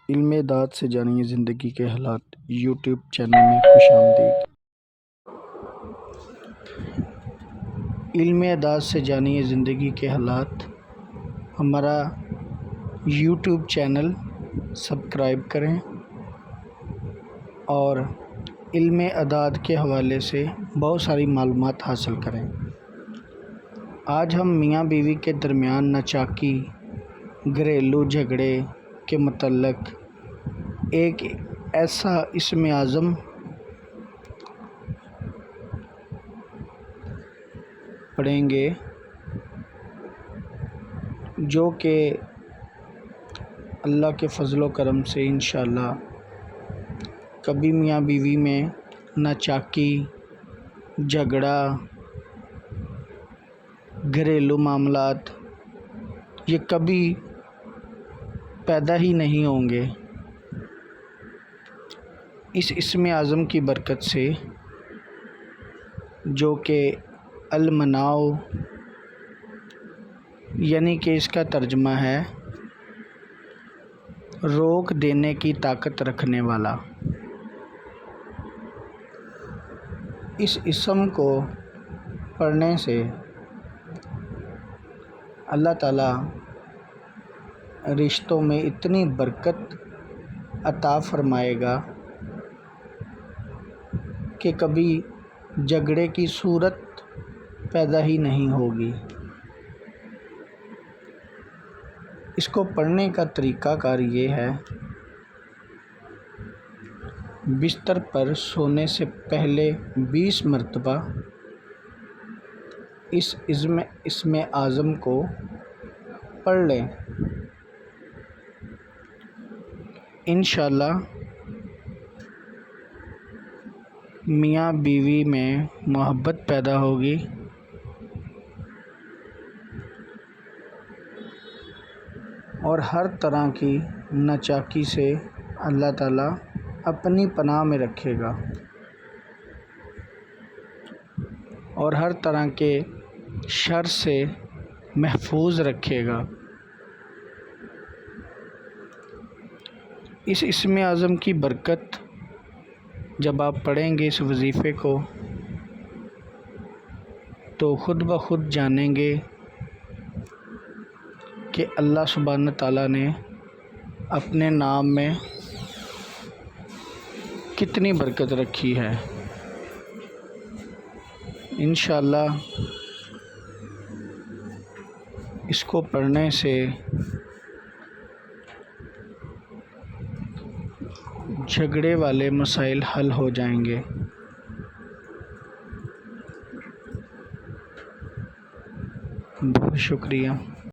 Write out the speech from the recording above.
علم داد سے جانیے زندگی کے حالات یوٹیوب چینل میں خوش آمدید۔ علم داد سے جانیے زندگی کے حالات ہمارا یوٹیوب چینل سبسکرائب کریں اور علم اعداد کے حوالے سے بہت ساری معلومات حاصل کریں۔ آج ہم میاں بیوی کے درمیان ناچاکی، گھریلو جھگڑے کے متعلق ایک ایسا اسم اعظم پڑھیں گے جو کہ اللہ کے فضل و کرم سے انشاءاللہ کبھی میاں بیوی میں ناچاکی، جھگڑا، گھریلو معاملات یہ کبھی پیدا ہی نہیں ہوں گے۔ اس اسم اعظم کی برکت سے جو کہ المناع یعنی کہ اس کا ترجمہ ہے روک دینے کی طاقت رکھنے والا، اس اسم کو پڑھنے سے اللہ تعالیٰ رشتوں میں اتنی برکت عطا فرمائے گا کہ کبھی جھگڑے کی صورت پیدا ہی نہیں ہوگی۔ اس کو پڑھنے کا طریقہ کار یہ ہے، بستر پر سونے سے پہلے 20 مرتبہ اس اسم اعظم کو پڑھ لیں۔ انشاءاللہ میاں بیوی میں محبت پیدا ہوگی اور ہر طرح کی ناچاکی سے اللہ تعالیٰ اپنی پناہ میں رکھے گا اور ہر طرح کے شر سے محفوظ رکھے گا۔ اس اسم اعظم کی برکت جب آپ پڑھیں گے اس وظیفے کو تو خود بخود جانیں گے کہ اللہ سبحانہ تعالیٰ نے اپنے نام میں کتنی برکت رکھی ہے۔ انشاءاللہ اس کو پڑھنے سے جھگڑے والے مسائل حل ہو جائیں گے۔ بہت شکریہ۔